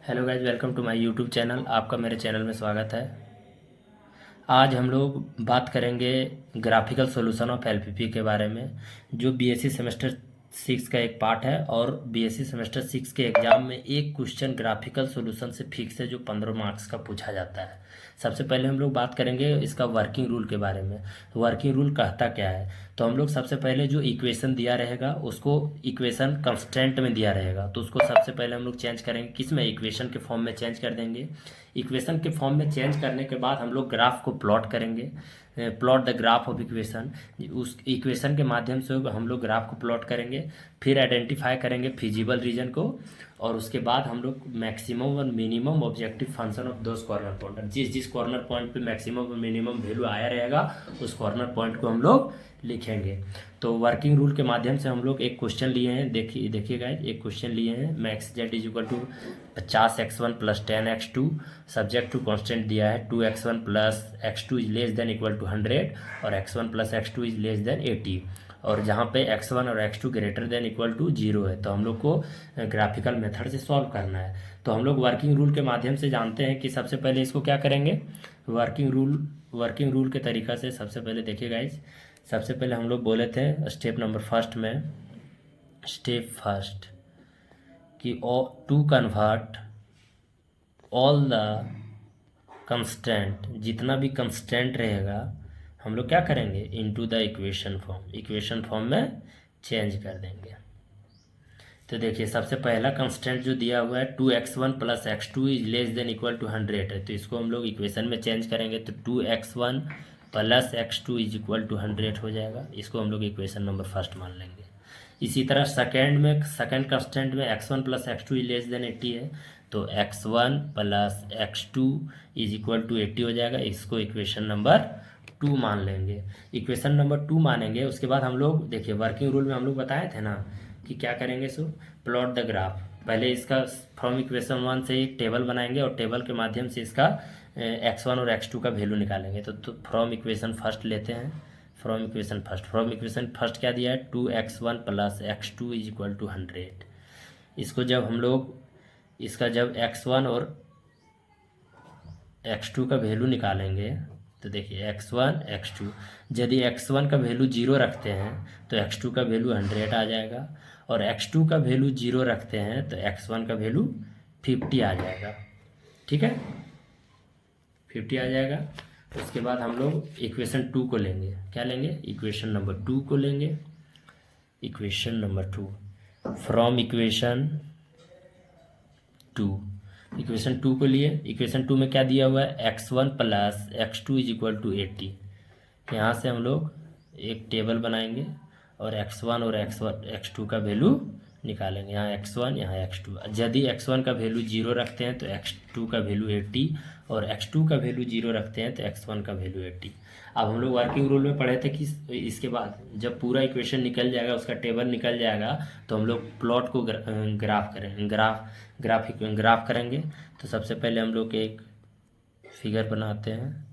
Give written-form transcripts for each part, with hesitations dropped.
Hello guys, welcome to my YouTube channel. आपका मेरे channel में स्वागत है। आज हम लोग बात करेंगे ग्राफिकल सॉल्यूशन ऑफ एलपीपी के बारे में, जो बीएससी सेमेस्टर 6 का एक पार्ट है। और बीएससी सेमेस्टर 6 के एग्ज़ाम में एक क्वेश्चन ग्राफिकल सॉल्यूशन से फिक्स है, जो 15 मार्क्स का पूछा जाता है। सबसे पहले हम लोग बात करेंगे इसका वर्किंग रूल के बारे में। वर्किंग रूल कहता क्या है, तो हम लोग सबसे पहले जो इक्वेशन दिया रहेगा उसको इक्वेशन कंस्टेंट में दिया रहेगा, तो उसको सबसे पहले हम लोग चेंज करेंगे किस में, इक्वेशन के फॉर्म में चेंज कर देंगे। इक्वेशन के फॉर्म में चेंज करने के बाद हम लोग ग्राफ को प्लॉट करेंगे। Plot the graph of equation, उस इक्वेशन के माध्यम से हम लोग ग्राफ को प्लॉट करेंगे। फिर आइडेंटिफाई करेंगे फिजिबल रीजन को, और उसके बाद हम लोग मैक्सिमम और minimum objective function of those corner point, जिस जिस कॉर्नर पॉइंट पे मैक्सिमम और मिनिमम वैल्यू आया रहेगा उस कॉर्नर पॉइंट को हम लोग लिखेंगे। तो वर्किंग रूल के माध्यम से हम लोग एक क्वेश्चन लिए हैं, देखिएगा एक क्वेश्चन लिए हैं। Max Z is equal to 50x1 plus 10x2, subject to constant दिया है 2x1 plus x2 is less than equal to 100 और x1 plus x2 is less then 80, और जहाँ पे x1 और x2 greater than equal to 0 है, तो हम लोग को ग्राफिकल मेथड से सॉल्व करना है। तो हम लोग वर्किंग रूल के माध्यम से जानते हैं कि सबसे पहले इसको क्या करेंगे। वर्किंग रूल के तरीक़ा से सबसे पहले देखिए गाइज, सबसे पहले हम लोग बोले थे स्टेप नंबर फर्स्ट में, स्टेप फर्स्ट कि to convert all the constant, जितना भी कंस्टेंट रहेगा हम लोग क्या करेंगे, इनटू द इक्वेशन फॉर्म में चेंज कर देंगे। तो देखिए सबसे पहला कंस्टेंट जो दिया हुआ है 2x1 plus x2 is less than equal to 100 है, तो इसको हम लोग इक्वेशन में चेंज करेंगे तो 2x1 plus x2 is equal to 100 हो जाएगा। इसको हम लोग इक्वेशन नंबर फर्स्ट मान लेंगे। इसी तरह सेकेंड कंस्टेंट में x1 plus x2 is less then 80 है, तो x1 plus x2 is equal to 80 हो जाएगा। इसको इक्वेशन नंबर 2 मान लेंगे। इक्वेशन नंबर 2 मानेंगे, उसके बाद हम लोग देखिए वर्किंग रूल में हम लोग बताए थे ना कि क्या करेंगे, सो प्लॉट द ग्राफ। पहले इसका फ्रॉम इक्वेशन 1 से एक टेबल बनाएंगे और टेबल के माध्यम से इसका x1 और x2 का वैल्यू निकालेंगे। तो फ्रॉम इक्वेशन फर्स्ट लेते हैं। फ्रॉम इक्वेशन फर्स्ट क्या दिया है, 2x1 plus x2 is equal to 100। इसको जब हम लोग इसका जब x1 और x2 का वैल्यू निकालेंगे, तो देखिए x1 x2, यदि x1 का वैल्यू 0 रखते हैं तो x2 का वैल्यू 100 आ जाएगा, और x2 का वैल्यू 0 रखते हैं तो x1 का वैल्यू 50 आ जाएगा। ठीक है, 50 आ जाएगा। उसके बाद हम लोग इक्वेशन 2 को लेंगे। क्या लेंगे, इक्वेशन नंबर 2 को लेंगे। इक्वेशन नंबर 2 फ्रॉम इक्वेशन 2 को लिए। इक्वेशन 2 में क्या दिया हुआ है, x1 plus x2 is equal to 80। यहाँ से हम लोग एक टेबल बनाएंगे और x1 और x2 का वैल्यू निकालेंगे। यहाँ x1 यहाँ x2, यदि x1 का वैल्यू 0 रखते हैं तो x2 का वैल्यू 80, और x2 का वैल्यू 0 रखते हैं तो x1 का वैल्यू 80। अब हम लोग वर्किंग रूल में पढ़े थे कि इसके बाद जब पूरा इक्वेशन निकल जाएगा, उसका टेबल निकल जाएगा, तो हम लोग प्लॉट को ग्राफ करेंगे। तो सबसे पहले हम लोग एक फिगर बनाते हैं।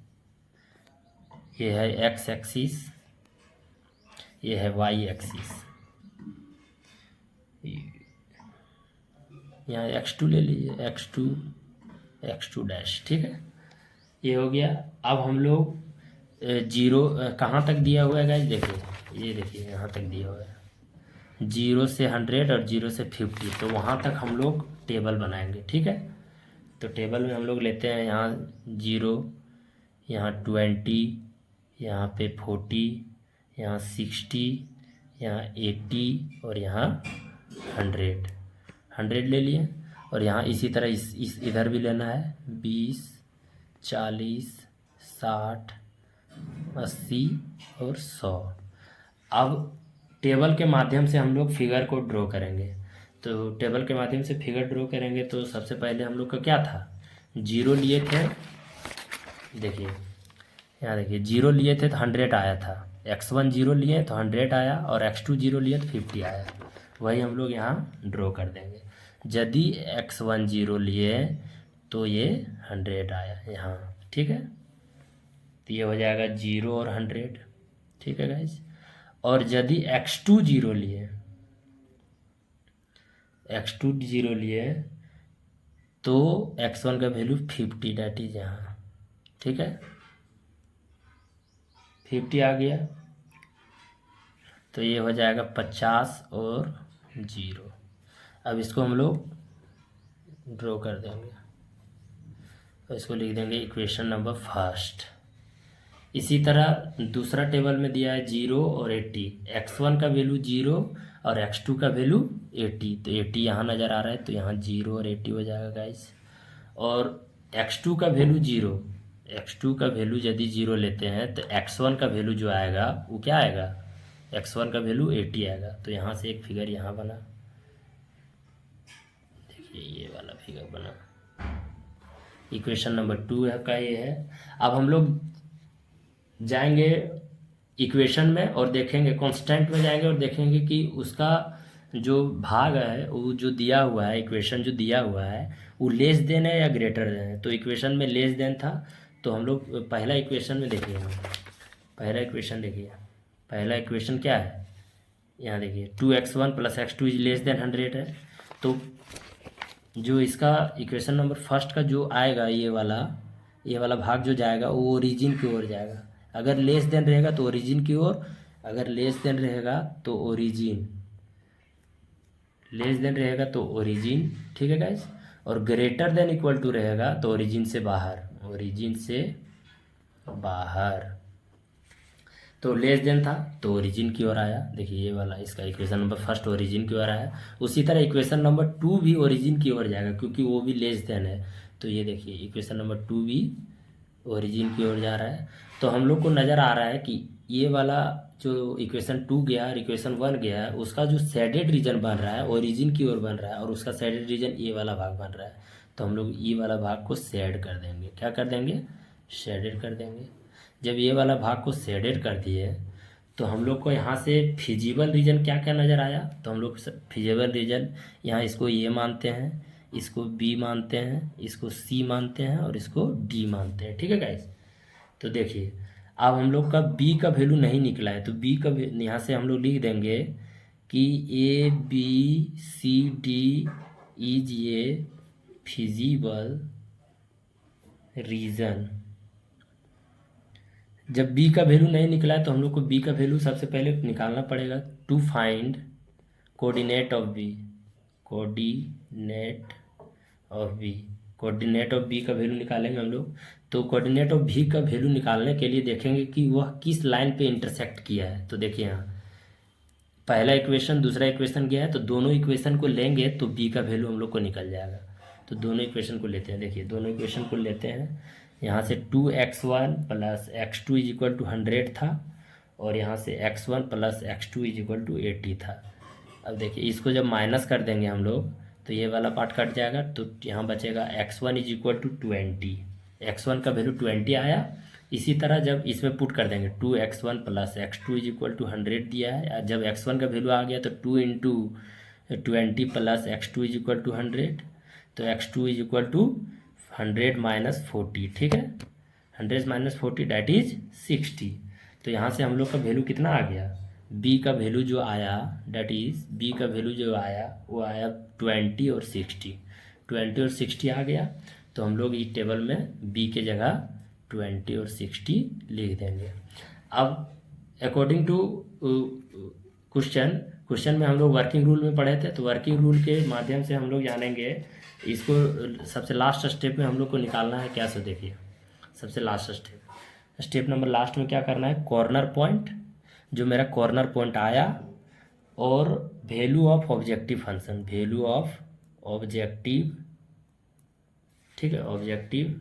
ये है x एक्सिस, ये है y एक्सिस। यहाँ x2 ले लीजिए, x2 डैश। ठीक है, ये हो गया। अब हम लोग जीरो कहाँ तक दिया हुआ है गाइस, देखिए ये देखिए यहाँ तक दिया हुआ है 0 से 100 और 0 से 50, तो वहाँ तक हम लोग टेबल बनाएंगे। ठीक है, तो टेबल में हम लोग लेते हैं यहाँ 0, यहाँ 20, यहाँ पे 40, यहाँ 60, यहाँ 80 और यहाँ 100 ले लिए। और यहाँ इसी तरह इस इधर भी लेना है 20, 40, 60, 80 और 100। अब टेबल के माध्यम से हम लोग फिगर को ड्रॉ करेंगे। तो टेबल के माध्यम से फिगर ड्रॉ करेंगे, तो सबसे पहले हम लोग का क्या था, 0 लिए थे। देखिए यहाँ देखिए 0 लिए थे तो 100 आया था, x1 0 लिए तो 100 आया, और x2 0 लिए तो 50 आया। वही हम लोग यहाँ ड्रॉ कर देंगे। यदि x1 0 लिए तो ये 100 आया यहाँ। ठीक है, तो ये हो जाएगा 0 और 100। ठीक है गाइस, और यदि x2 0 लिए तो x1 का वैल्यू 50 डैट इज यहाँ, ठीक है 50 आ गया, तो ये हो जाएगा 50 और 0। अब इसको हम लोग ड्रॉ कर देंगे और इसको लिख देंगे इक्वेशन नंबर फर्स्ट। इसी तरह दूसरा टेबल में दिया है 0 और 80, x1 का वैल्यू 0 और x2 का वैल्यू 80, तो 80 यहाँ नज़र आ रहा है, तो यहाँ 0 और 80 हो जाएगा गाइस। और x2 का वैल्यू 0, x2 का वैल्यू यदि 0 लेते हैं तो x1 का वैल्यू जो आएगा वो क्या आएगा, x1 का वैल्यू 80 आएगा। तो यहाँ से एक फिगर यहाँ बना, देखिए ये वाला फिगर बना, इक्वेशन नंबर 2 का ये है। अब हम लोग जाएंगे इक्वेशन में और देखेंगे, कांस्टेंट में जाएंगे और देखेंगे कि उसका जो भाग है वो जो दिया हुआ है, इक्वेशन जो दिया हुआ है वो लेस देन है या ग्रेटर देन है। तो इक्वेशन में लेस देन था, तो हम लोग पहला इक्वेशन में देखिए, पहला इक्वेशन देखिए, पहला इक्वेशन क्या है, यहाँ देखिए 2x1 + x2 is less then 100 है। तो जो इसका इक्वेशन नंबर फर्स्ट का जो आएगा ये वाला भाग जो जाएगा वो ओरिजिन की ओर जाएगा। अगर लेस देन रहेगा तो ओरिजिन की ओर, अगर लेस देन रहेगा तो ओरिजिन, लेस देन रहेगा तो ओरिजिन, ठीक है गाइस। और ग्रेटर देन इक्वल टू रहेगा तो ओरिजिन से बाहर, ओरिजिन से बाहर। तो लेस देन था तो ओरिजिन की ओर आया, देखिए ये वाला इसका इक्वेशन नंबर फर्स्ट ओरिजिन की ओर आया। उसी तरह इक्वेशन नंबर 2 भी ओरिजिन की ओर जाएगा क्योंकि वो भी लेस देन है। तो ये देखिए इक्वेशन नंबर 2 भी ओरिजिन की ओर जा रहा है। तो हम लोग को नज़र आ रहा है कि ये वाला जो इक्वेशन 2 गया और इक्वेशन 1 गया है उसका जो शेडेड रीजन बन रहा है ओरिजिन की ओर बन रहा है, और उसका शेडेड रीजन ये वाला भाग बन रहा है। तो हम लोग ये वाला भाग को शेड कर देंगे, क्या कर देंगे, शेडेड कर देंगे। जब ये वाला भाग को शेडेड कर दिए तो हम लोग को यहाँ से फिजिबल रीजन क्या क्या नज़र आया, तो हम लोग फिजिबल रीजन यहाँ इसको ये मानते हैं, इसको बी मानते हैं, इसको सी मानते हैं और इसको डी मानते हैं, ठीक है गाइस। तो देखिए अब हम लोग का बी का वैल्यू नहीं निकला है, तो बी का यहाँ से हम लोग लिख देंगे कि A B C D is a feasible region. जब बी का वैल्यू नहीं निकला है तो हम लोग को बी का वैल्यू सबसे पहले निकालना पड़ेगा। To find coordinate of B, coordinate of B, coordinate of B का वैल्यू निकालेंगे हम लोग। तो कोऑर्डिनेट ऑफ बी का वैल्यू निकालने के लिए देखेंगे कि वह किस लाइन पे इंटरसेक्ट किया है। तो देखिए यहाँ पहला इक्वेशन दूसरा इक्वेशन गया है, तो दोनों इक्वेशन को लेंगे तो बी का वैल्यू हम लोग को निकल जाएगा। तो दोनों इक्वेशन को लेते हैं, देखिए दोनों इक्वेशन को लेते हैं। यहाँ से 2x1 + x2 is equal to 100 था, और यहाँ से x1 + x2 is equal to 80 था। अब देखिए इसको जब माइनस कर देंगे हम लोग तो ये वाला पार्ट कट जाएगा, तो यहाँ बचेगा x1 is equal to 20, x1 का वैल्यू 20 आया। इसी तरह जब इसमें पुट कर देंगे 2x1 + x2 is equal to 100 दिया है, जब x1 का वैल्यू आ गया तो 2 × 20 + x2 इज इक्वल टू 100, तो x2 इज इक्वल टू 100 - 40, ठीक है 100 - 40 डैट इज 60। तो यहाँ से हम लोग का वैल्यू कितना आ गया, बी का वैल्यू जो आया डैट इज बी का वैल्यू जो आया वो आया 20 और 60, 20 और 60 आ गया। तो हम लोग इस टेबल में बी के जगह 20 और 60 लिख देंगे। अब अकॉर्डिंग टू क्वेश्चन में हम लोग वर्किंग रूल में पढ़े थे, तो वर्किंग रूल के माध्यम से हम लोग जानेंगे इसको। सबसे लास्ट स्टेप में हम लोग को निकालना है क्या, सो देखिए सबसे लास्ट स्टेप नंबर लास्ट में क्या करना है, कॉर्नर पॉइंट, जो मेरा कॉर्नर पॉइंट आया, और value of objective function, value of objective, ठीक है ऑब्जेक्टिव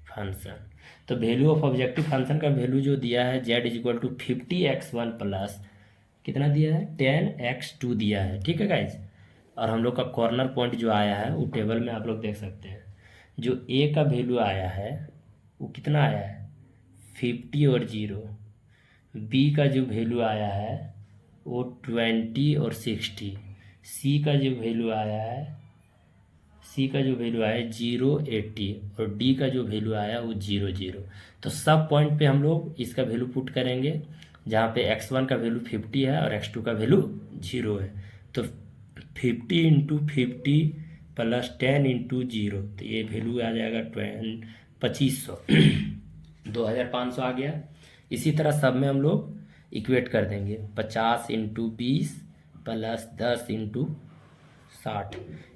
फंक्शन। तो वैल्यू ऑफ ऑब्जेक्टिव फंक्शन का वैल्यू जो दिया है z is equal to 50x1 plus कितना दिया है 10x2 दिया है, ठीक है गाइज। और हम लोग का कॉर्नर पॉइंट जो आया है वो टेबल में आप लोग देख सकते हैं, जो a का वैल्यू आया है वो कितना आया है 50 और 0, b का जो वैल्यू आया है वो 20 और 60, c का जो वैल्यू आया है 0 80, और d का जो वैल्यू आया वो 0 0। तो सब पॉइंट पे हम लोग इसका वैल्यू पुट करेंगे, जहाँ पे x1 का वैल्यू 50 है और x2 का वैल्यू 0 है। तो 50 × 50 प्लस 10 इंटू 0, तो ये वैल्यू आ जाएगा 2500 2500 आ गया। इसी तरह सब में हम लोग इक्वेट कर देंगे, 50 इंटू 20 प्लस 10 इंटू 60,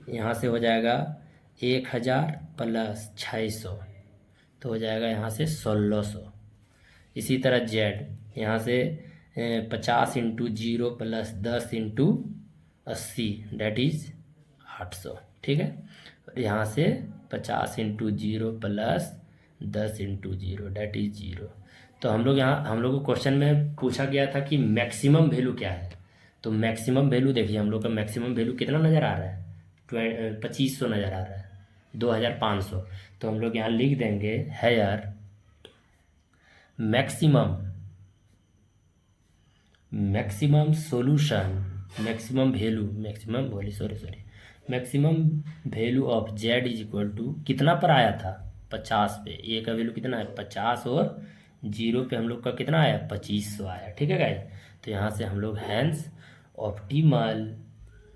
यहाँ से हो जाएगा 1000 प्लस 600, तो हो जाएगा यहाँ से 1600। इसी तरह जेड, यहाँ से 50 into 0 plus 10 into 80 that is 800, ठीक है। और यहाँ से 50 into 0 plus 10 into 0 that is 0। तो हम लोग को क्वेश्चन में पूछा गया था कि मैक्सिमम वैल्यू क्या है। तो मैक्सिमम वैल्यू देखिए, हम लोग का मैक्सिमम वैल्यू कितना नज़र आ रहा है, 2500 नज़र आ रहा है, 2500। तो हम लोग यहाँ लिख देंगे है यार maximum solution, maximum value of Z is equal to कितना पर आया था, 50 पे। ए का वैल्यू कितना है 50 और 0 पे हम लोग का कितना आया 2500 आया, ठीक है गाइस। तो यहाँ से हम लोग हैंस ऑप्टिमल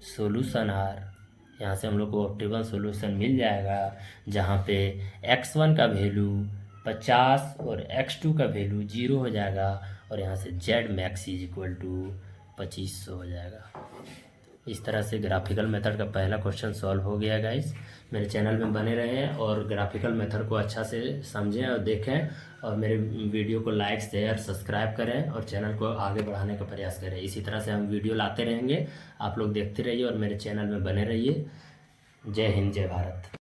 सोल्यूशन आर, यहाँ से हम लोग को ऑप्टिमल सोल्यूशन मिल जाएगा जहाँ पे x1 का वैल्यू 50 और x2 का वैल्यू 0 हो जाएगा, और यहाँ से Z max is equal to 2500 हो जाएगा। इस तरह से ग्राफिकल मेथड का पहला क्वेश्चन सॉल्व हो गया गाइस। मेरे चैनल में बने रहें और ग्राफिकल मेथड को अच्छा से समझें और देखें, और मेरे वीडियो को लाइक शेयर सब्सक्राइब करें और चैनल को आगे बढ़ाने का प्रयास करें। इसी तरह से हम वीडियो लाते रहेंगे, आप लोग देखते रहिए और मेरे चैनल में बने रहिए। जय हिंद, जय भारत।